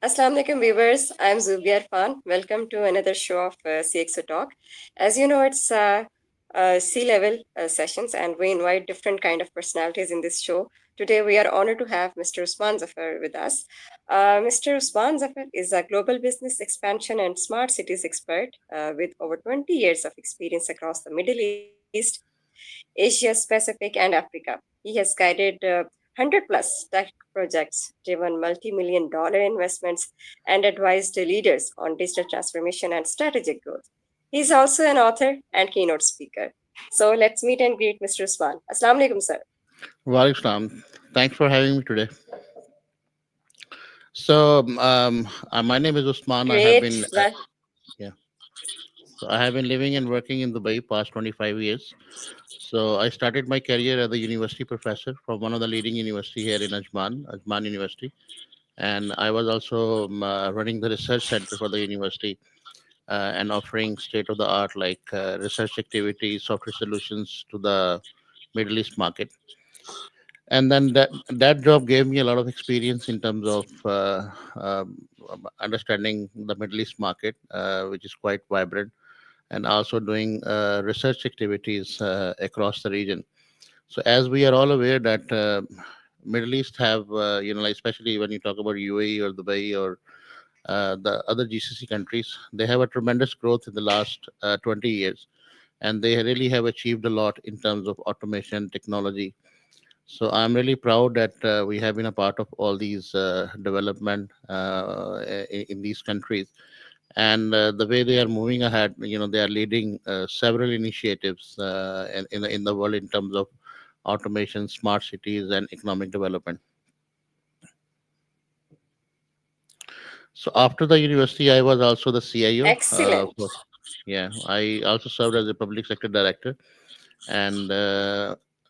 Assalamu alaikum viewers. I'm Zubia Irfan. Welcome to another show of CxO Talk. As you know, it's C-level sessions, and we invite different kind of personalities in this show. Today, we are honored to have Mr. Usman Zafar with us. Mr. Usman Zafar is a global business expansion and smart cities expert with over 20 years of experience across the Middle East, Asia, Pacific, and Africa. He has guided 100 plus tech projects, driven multi-million dollar investments, and advised leaders on digital transformation and strategic growth. He is also an author and keynote speaker. So let's meet and greet Mr. Usman. Assalamu alaikum, sir. Walaikum. Thanks for having me today. My name is Usman. Great. Yeah. So I have been living and working in Dubai past 25 years. So I started my career as a university professor from one of the leading university here in Ajman University, and I was also running the research center for the university and offering state of the art research activities, software solutions to the Middle East market. And then that job gave me a lot of experience in terms of understanding the Middle East market, which is quite vibrant, and also doing research activities across the region. So as we are all aware that Middle East have like especially when you talk about UAE or Dubai or the other GCC countries, they have a tremendous growth in the last 20 years, and they really have achieved a lot in terms of automation technology. So I'm really proud that we have been a part of all these development in these countries, and the way they are moving ahead. They are leading several initiatives in the world in terms of automation, smart cities, and economic development. So after the university, I was also the CIO. Excellent. Yeah, I also served as a public sector director, and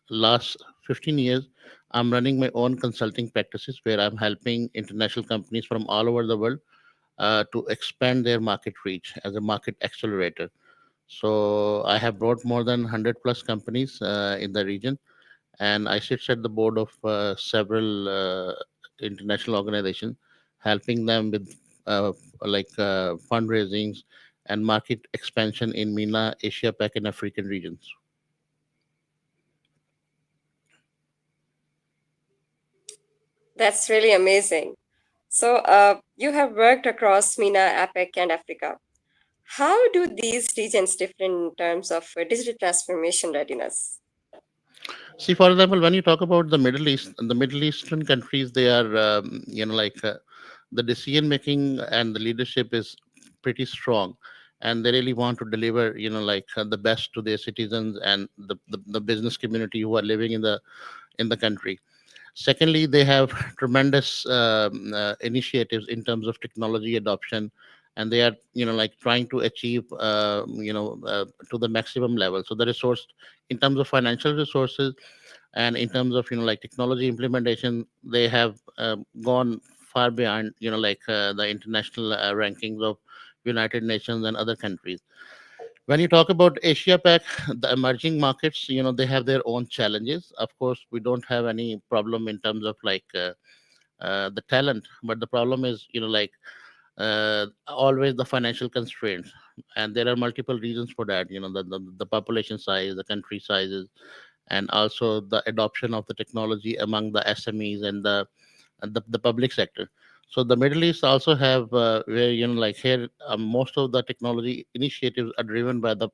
last 15 years I'm running my own consulting practices where I'm helping international companies from all over the world to expand their market reach as a market accelerator. So I have brought more than 100 plus companies in the region, and I sit at the board of several international organizations, helping them with fundraisings and market expansion in MENA, Asia Pac, and African regions. That's really amazing. So you have worked across MENA, APEC, and Africa. How do these regions differ in terms of digital transformation readiness? See, for example, when you talk about the Middle East, the Middle Eastern countries, they are, the decision making and the leadership is pretty strong, and they really want to deliver, the best to their citizens and the business community who are living in the country. Secondly, they have tremendous initiatives in terms of technology adoption, and they are, trying to achieve, to the maximum level. So the resource, in terms of financial resources, and in terms of technology implementation, they have gone far beyond the international rankings of United Nations and other countries. When you talk about Asia Pac, the emerging markets, they have their own challenges. Of course, we don't have any problem in terms of the talent, but the problem is always the financial constraints, and there are multiple reasons for that. The population size, the country sizes, and also the adoption of the technology among the SMEs and the public sector. So the Middle East also have where here most of the technology initiatives are driven by the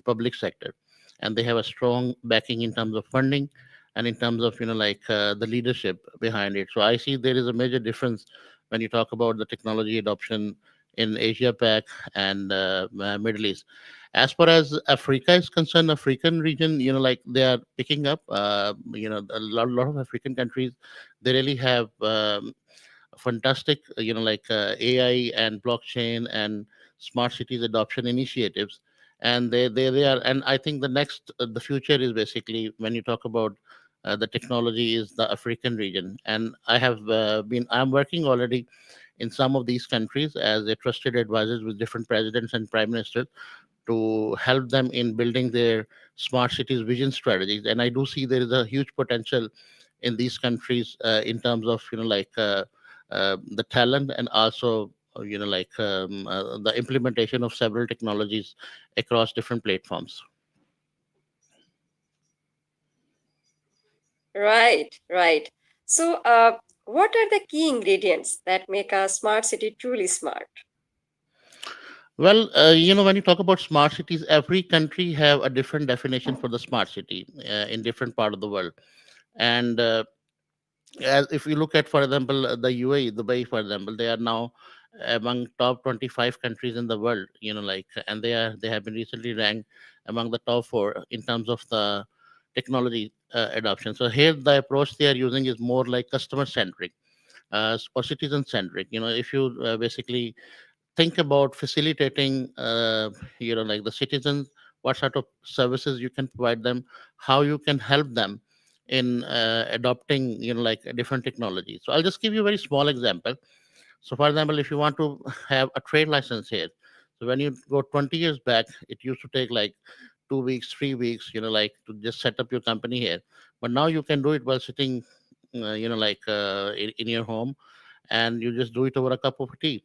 public sector, and they have a strong backing in terms of funding and in terms of the leadership behind it. So I see there is a major difference when you talk about the technology adoption in Asia Pac and Middle East. As far as Africa is concerned, African region, they are picking up. A lot of African countries, they really have fantastic, AI and blockchain and smart cities adoption initiatives, and they are. And I think the future is basically when you talk about the technology is the African region, and I'm working already in some of these countries as a trusted advisors with different presidents and prime ministers to help them in building their smart cities vision strategies. And I do see there is a huge potential in these countries in terms of the talent, and also the implementation of several technologies across different platforms. Right, right. So, what are the key ingredients that make a smart city truly smart? Well, when you talk about smart cities, every country have a different definition for the smart city in different part of the world. And as if you look at, for example, the UAE, Dubai, for example, they are now among top 25 countries in the world. And they have been recently ranked among the top four in terms of the technology adoption. So here, the approach they are using is more like customer centric or citizen centric. If you basically think about facilitating like the citizens, what sort of services you can provide them, how you can help them in adopting like different technology. So I'll just give you a very small example. So for example, if you want to have a trade license here, so when you go 20 years back, it used to take like 2 weeks, 3 weeks, like to just set up your company here. But now you can do it while sitting in your home, and you just do it over a cup of tea,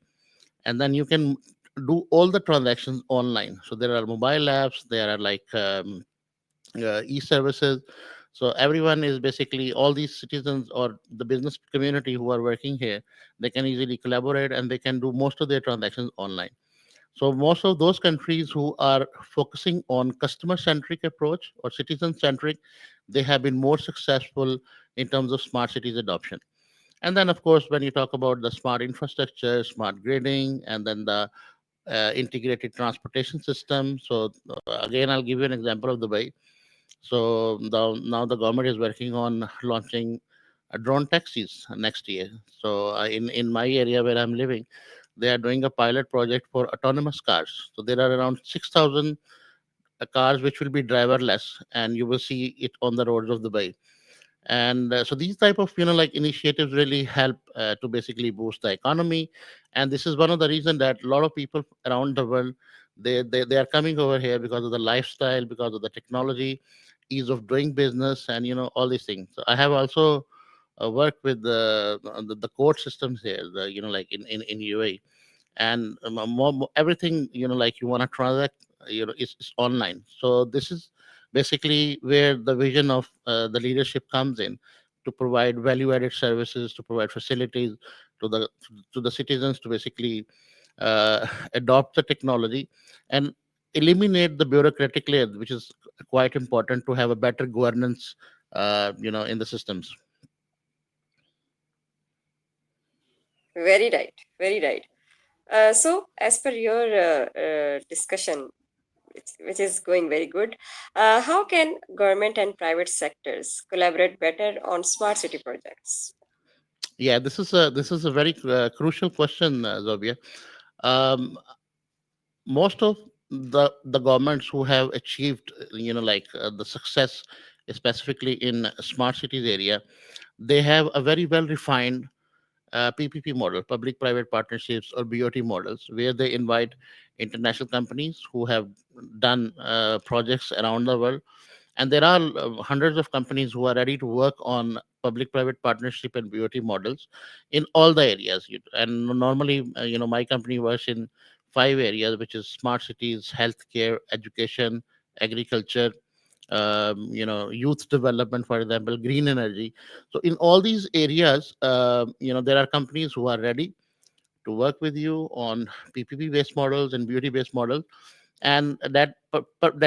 and then you can do all the transactions online. So there are mobile apps, there are like e-services. So everyone is basically, all these citizens or the business community who are working here, they can easily collaborate and they can do most of their transactions online. So most of those countries who are focusing on customer centric approach or citizen centric, they have been more successful in terms of smart cities adoption. And then, of course, when you talk about the smart infrastructure, smart grading, and then the integrated transportation system. So again, I'll give you an example of Dubai. So now the government is working on launching drone taxis next year. So in my area where I'm living, they are doing a pilot project for autonomous cars. So there are around 6,000 cars which will be driverless, and you will see it on the roads of Dubai. And so these type of like initiatives really help to basically boost the economy. And this is one of the reason that a lot of people around the world, they are coming over here because of the lifestyle, because of the technology, ease of doing business, and all these things. So I have also worked with the court systems here, like in UAE. And everything like you want to transact, is online. So this is basically where the vision of the leadership comes in, to provide value added services, to provide facilities to the citizens, to basically adopt the technology and eliminate the bureaucratic layer, which is quite important to have a better governance in the systems. Very right, very right. So, as per your discussion, which is going very good, how can government and private sectors collaborate better on smart city projects? Yeah, this is a very crucial question, Zobia. um, Most of the governments who have achieved the success, specifically in smart cities area, they have a very well refined PPP model, public private partnerships, or BOT models, where they invite international companies who have done projects around the world. And there are hundreds of companies who are ready to work on public private partnership and BOT models in all the areas. And normally, my company works in five areas, which is smart cities, healthcare, education, agriculture, youth development, for example, green energy. So in all these areas, there are companies who are ready to work with you on PPP based models and BOT based models. And that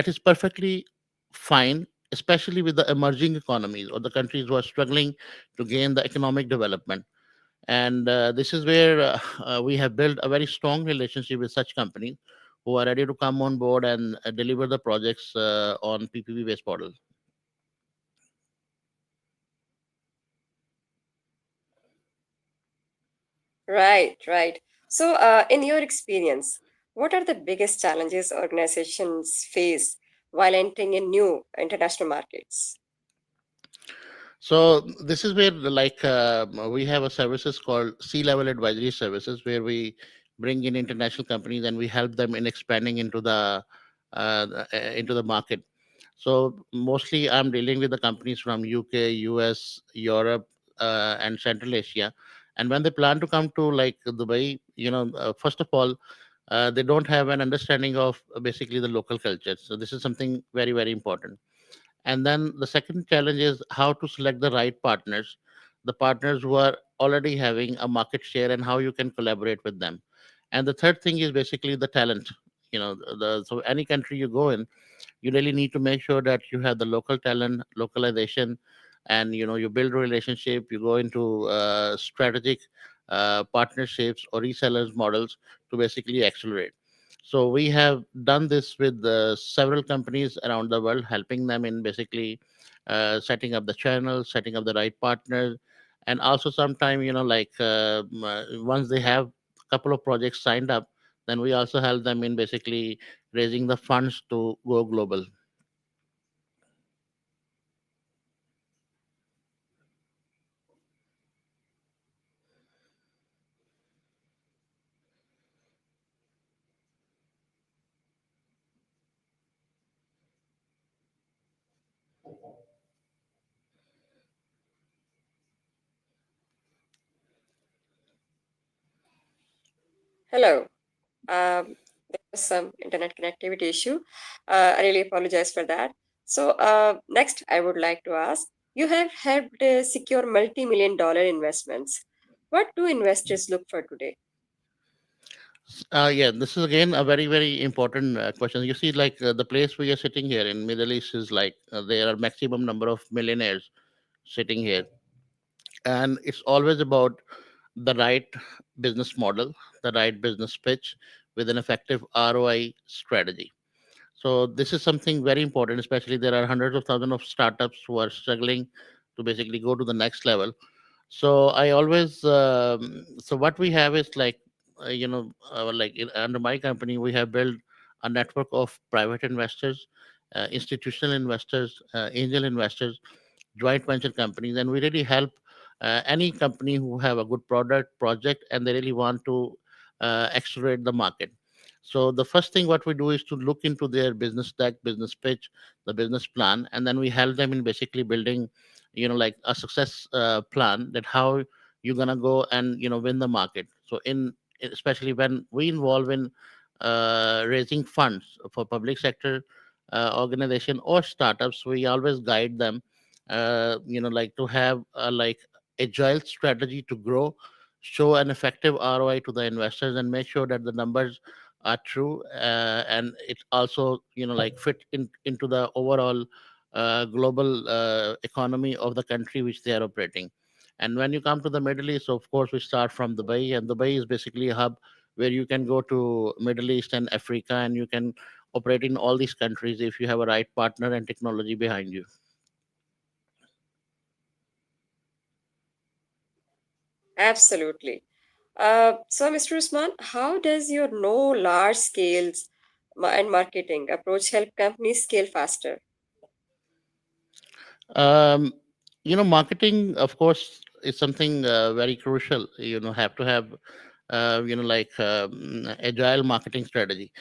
is perfectly fine, especially with the emerging economies or the countries who are struggling to gain the economic development. And this is where we have built a very strong relationship with such companies who are ready to come on board and deliver the projects on PPP based models. Right, right. So, in your experience, what are the biggest challenges organizations face while entering in new international markets? So this is where we have a services called C-level advisory services, where we bring in international companies and we help them in expanding into the market. So mostly I'm dealing with the companies from UK, US, Europe, and Central Asia. And when they plan to come to like Dubai, first of all, they don't have an understanding of basically the local culture. So this is something very, very important. And then the second challenge is how to select the right partners, the partners who are already having a market share, and how you can collaborate with them. And the third thing is basically the talent. So any country you go in, you really need to make sure that you have the local talent, localization, and you build a relationship. You go into strategic partnerships or resellers models to basically accelerate. So we have done this with several companies around the world, helping them in basically setting up the channels, setting up the right partners, and also sometime once they have a couple of projects signed up, then we also help them in basically raising the funds to go global. Hello. There was some internet connectivity issue. I really apologize for that. So, next, I would like to ask, you have helped secure multi-million dollar investments. What do investors look for today? Yeah, this is again a very, very important question. You see, like the place we are sitting here in Middle East is like there are maximum number of millionaires sitting here, and it's always about the right business model, the right business pitch with an effective ROI strategy. So this is something very important, especially there are hundreds of thousands of startups who are struggling to basically go to the next level. So I always so what we have is like under my company we have built a network of private investors, institutional investors, angel investors, joint venture companies, and we really help any company who have a good product project and they really want to accelerate the market. So the first thing what we do is to look into their business deck, business pitch, the business plan, and then we help them in basically building like a success plan, that how you're gonna go and win the market. So especially when we involve in raising funds for public sector organization or startups, we always guide them like to have a like agile strategy to grow, show an effective ROI to the investors, and make sure that the numbers are true, and it also like fit into the overall global economy of the country which they are operating. And when you come to the Middle East, of course we start from Dubai, and Dubai is basically a hub where you can go to Middle East and Africa, and you can operate in all these countries if you have a right partner and technology behind you. Absolutely. So, Mr. Usman, how does your no large scales and marketing approach help companies scale faster? um, Marketing of course is something very crucial. Have to have agile marketing strategy.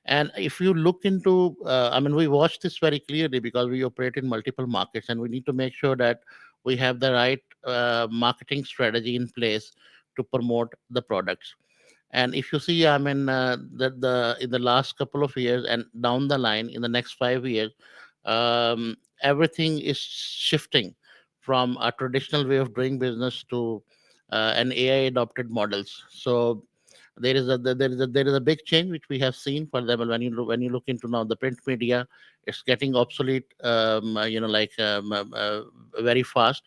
And if you look into I mean, we watch this very clearly because we operate in multiple markets, and we need to make sure that we have the right marketing strategy in place to promote the products. And if you see, I mean, the in the last couple of years and down the line in the next 5 years, everything is shifting from a traditional way of doing business to an AI adopted models. So there is a big change which we have seen. For example, when you look into now the print media, it's getting obsolete, very fast.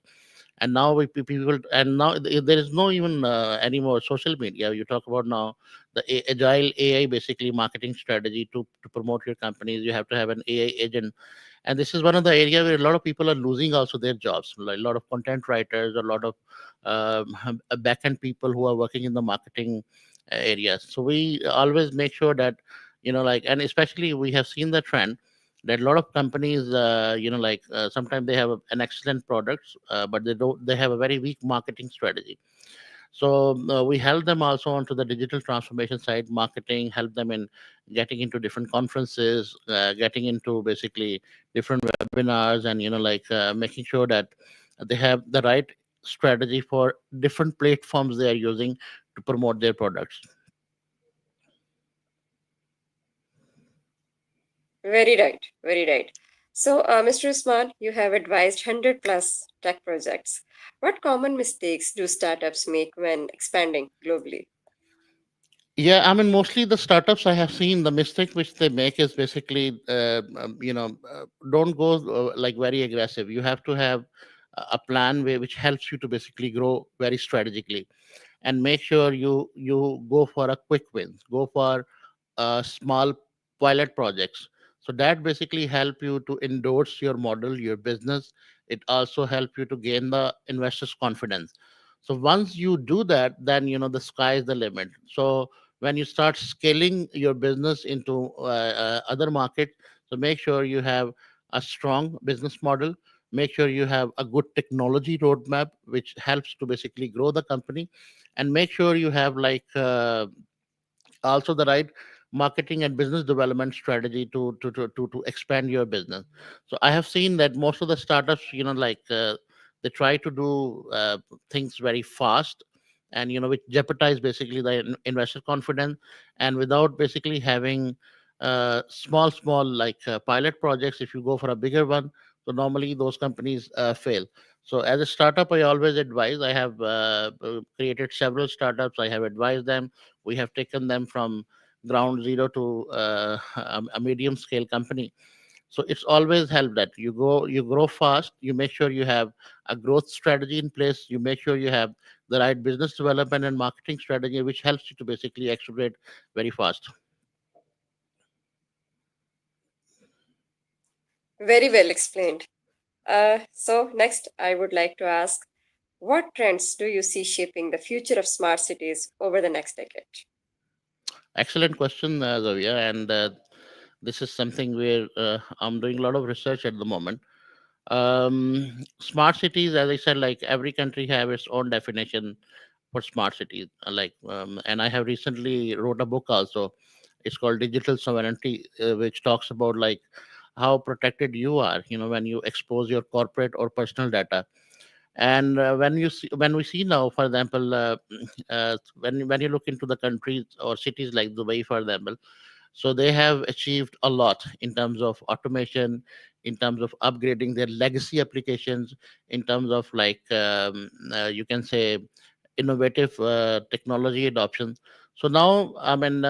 And now people, and now there is no even any more social media. You talk about now the agile AI basically marketing strategy to promote your companies. You have to have an AI agent, and this is one of the area where a lot of people are losing also their jobs, like a lot of content writers, a lot of back end people who are working in the marketing areas. So we always make sure that and especially we have seen the trend that a lot of companies sometimes they have an excellent products, but they have a very weak marketing strategy. So we help them also onto the digital transformation side, marketing, help them in getting into different conferences, getting into basically different webinars, and making sure that they have the right strategy for different platforms they are using to promote their products. Very right, very right. So, Mr. Usman, you have advised 100 plus tech projects. What common mistakes do startups make when expanding globally? Yeah, I mean, mostly the startups I have seen, the mistake which they make is basically, don't go like very aggressive. You have to have a plan which helps you to basically grow very strategically, and make sure you go for a quick wins, go for small pilot projects. So that basically help you to endorse your model, your business. It also help you to gain the investors confidence. So once you do that, then the sky is the limit. So when you start scaling your business into other markets, so make sure you have a strong business model, make sure you have a good technology roadmap which helps to basically grow the company, and make sure you have like also the right marketing and business development strategy to expand your business. So I have seen that most of the startups, they try to do things very fast, and which jeopardize basically the investor confidence, and without basically having small like pilot projects. If you go for a bigger one, so normally those companies fail. So as a startup, I always advise, I have created several startups, I have advised them, we have taken them from ground zero to a medium scale company. So it's always helped that you grow fast, you make sure you have a growth strategy in place, you make sure you have the right business development and marketing strategy which helps you to basically accelerate very fast. Very well explained. So, next, I would like to ask, what trends do you see shaping the future of smart cities over the next decade? Excellent question, Zavia, and this is something where I'm doing a lot of research at the moment. Smart cities, as I said, like every country have its own definition for smart cities. And I have recently wrote a book also. It's called Digital Sovereignty, which talks about like how protected you are, when you expose your corporate or personal data. And when we see now, for example, when you look into the countries or cities like Dubai, for example, so they have achieved a lot in terms of automation, in terms of upgrading their legacy applications, in terms of like you can say innovative technology adoption. So now, I mean,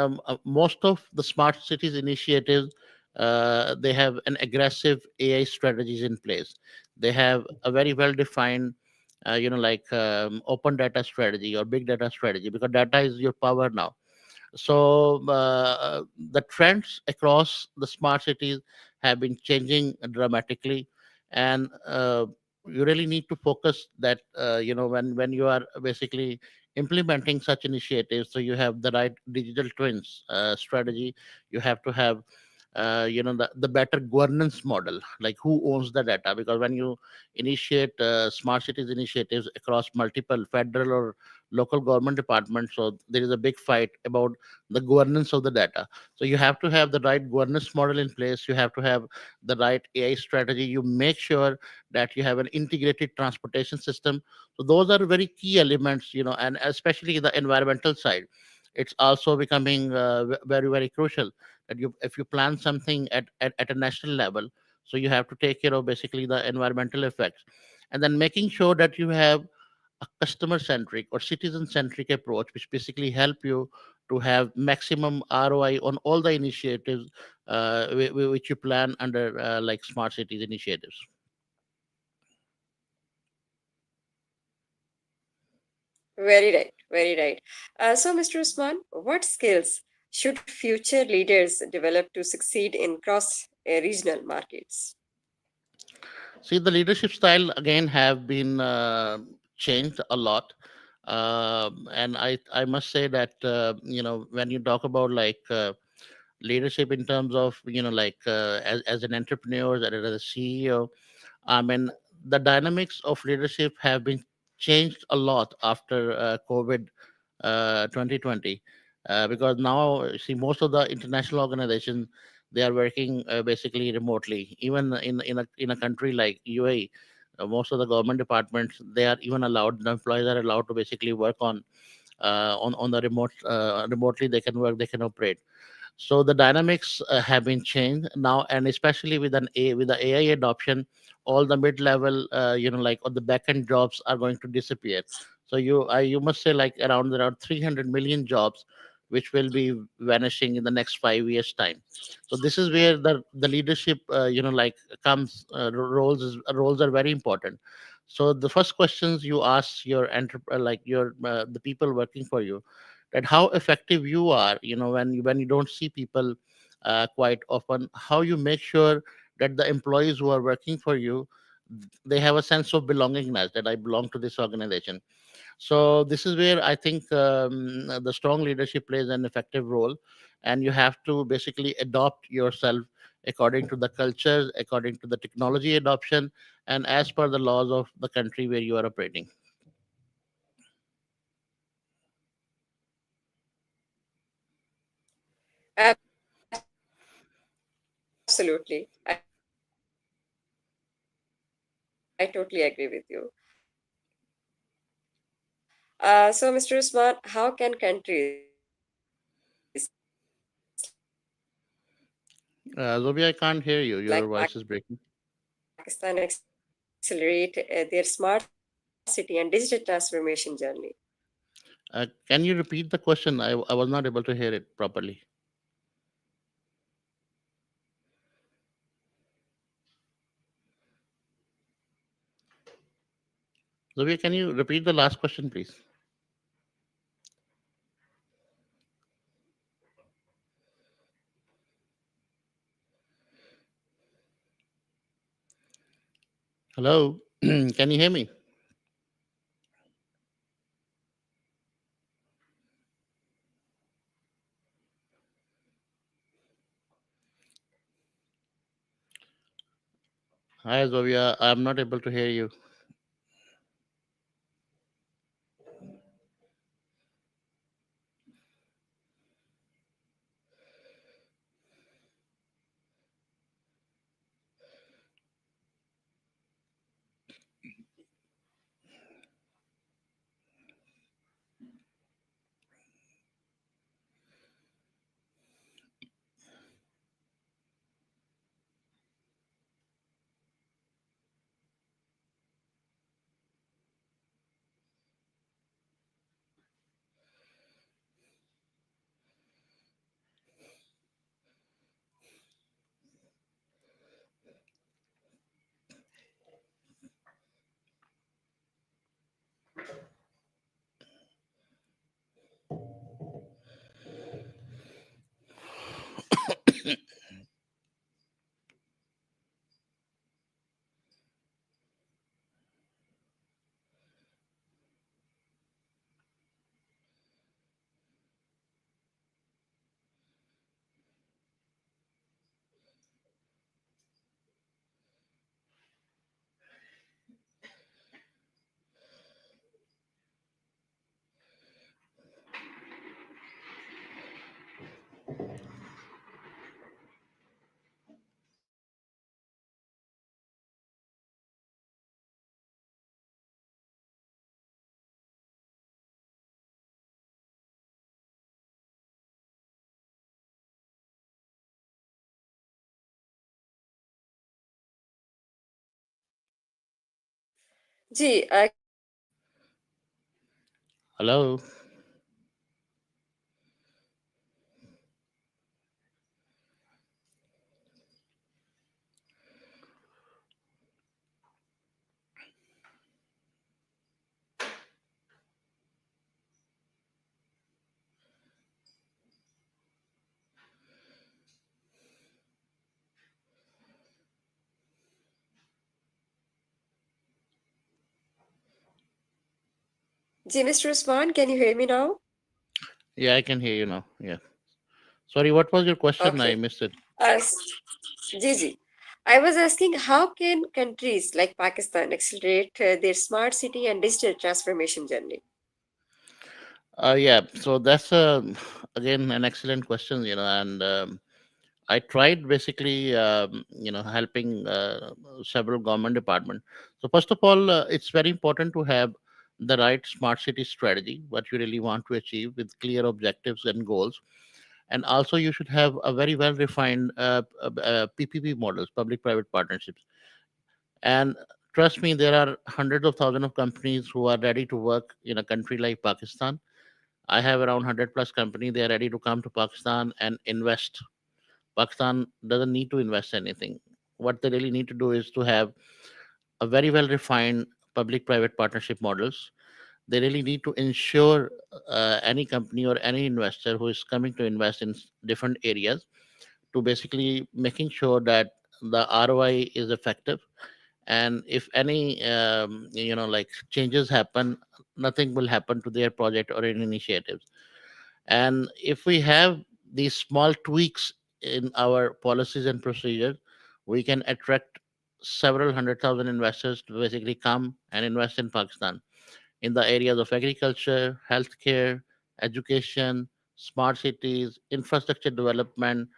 most of the smart cities initiatives, they have an aggressive AI strategies in place. They have a very well defined, open data strategy or big data strategy, because data is your power now. So the trends across the smart cities have been changing dramatically, and you really need to focus that when you are basically implementing such initiatives, so you have the right digital twins strategy. You have to have the better governance model, like who owns the data, because when you initiate smart cities initiatives across multiple federal or local government departments, so there is a big fight about the governance of the data. So you have to have the right governance model in place, you have to have the right AI strategy, you make sure that you have an integrated transportation system. So those are very key elements, and especially the environmental side, it's also becoming very crucial that you if you plan something at a national level, so you have to take care of basically the environmental effects, and then making sure that you have a customer centric or citizen centric approach which basically help you to have maximum ROI on all the initiatives which you plan under like smart cities initiatives. Very right, very right. So, Mr. Usman, what skills should future leaders develop to succeed in cross regional markets? See, the leadership style again have been changed a lot. And I must say that when you talk about like leadership in terms of as an entrepreneur and as a CEO, I mean, the dynamics of leadership have been changed a lot after COVID 2020, because now see most of the international organizations, they are working basically remotely. Even in a country like UAE, Most of the government departments, they are even allowed, the employees are allowed to basically work on the remotely. They can work, they can operate. So the dynamics have been changed now, and especially with the AI adoption, all the mid level, like on the back end jobs are going to disappear. So you must say like around 300 million jobs which will be vanishing in the next 5 years time. So this is where the leadership, like comes. Roles are very important. So the first questions you ask your like your the people working for you, that how effective you are, when you don't see people quite often, how you make sure that the employees who are working for you, they have a sense of belongingness, that I belong to this organization. So this is where I think the strong leadership plays an effective role, and you have to basically adopt yourself according to the culture, according to the technology adoption, and as per the laws of the country where you are operating. Absolutely. I totally agree with you. So, Mr. Usman, how can countries like Pakistan accelerate their smart city and digital transformation Zobia, I journey? can't hear you. Your voice is breaking. Can you repeat the question? I was not able to hear it properly. Zobia, can you repeat the last question, please? Hello? Can you hear me? Hi, Zobia. I'm not able to hear you. Ji, can you hear me now? Hello? Ji, Mr. Usman, can you hear me now? Yeah, I can hear you now. Yeah. Sorry, what was your question? I Okay. missed it. Ji. I was asking how can countries like Pakistan accelerate their smart city and digital transformation journey? Yeah, so that's again an excellent question, and I tried basically, helping several government departments. So first of all, it's very important to have the right smart city strategy, what you really want to achieve with clear objectives and goals. And also, you should have a very well refined PPP models, public private partnerships. And trust me, there are hundreds of thousands of companies who are ready to work in a country like Pakistan. I have around 100 plus companies. They are ready to come to Pakistan and invest. Pakistan doesn't need to invest anything. What they really need to do is to have a very well refined public private partnership models. They really need to ensure any company or any investor who is coming to invest in different areas to basically making sure that the ROI is effective. And if any like changes happen, nothing will happen to their project or any initiatives. And if we have these small tweaks in our policies and procedures, we can attract several hundred thousand investors to basically come and invest in Pakistan in the areas of agriculture, healthcare, education, smart cities, infrastructure development,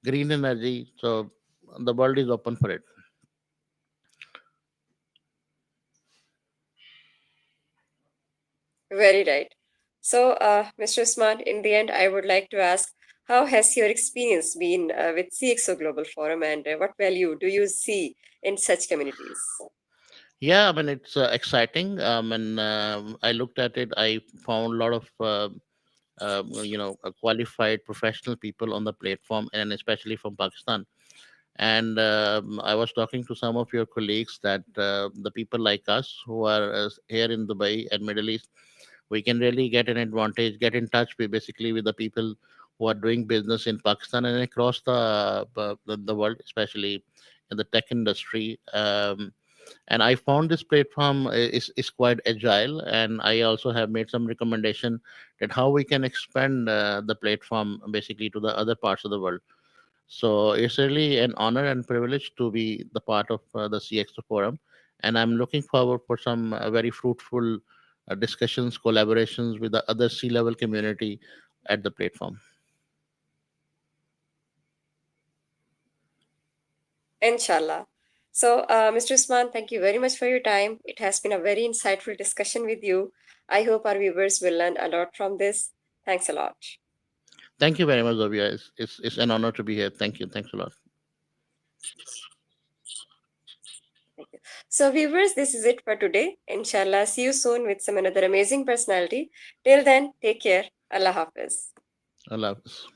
green energy. So the world is open for it. Very right. So, Mr. Usman, in the end, I would like to ask, how has your experience been with CXO Global Forum, and what value do you see in such communities? Yeah, I mean it's exciting. And I looked at it. I found a lot of qualified professional people on the platform, and especially from Pakistan. And I was talking to some of your colleagues that the people like us who are here in Dubai and Middle East, we can really get an advantage, get in touch with basically with the people who are doing business in Pakistan and across the world, especially in the tech industry. And I found this platform is quite agile, and I also have made some recommendation that how we can expand the platform basically to the other parts of the world. So it's really an honor and privilege to be the part of the CXO forum, and I'm looking forward for some very fruitful discussions, collaborations with the other C-level community at the platform. Inshallah. So, Mr. Usman, thank you very much for your time. It has been a very insightful discussion with you. I hope our viewers will learn a lot from this. Thanks a lot. Thank you very much, Zubia. It's an honor to be here. Thank you. Thanks a lot. Thank you. So, viewers, this is it for today. Inshallah, see you soon with some another amazing personality. Till then, take care. Allah Hafiz. Allah Hafiz.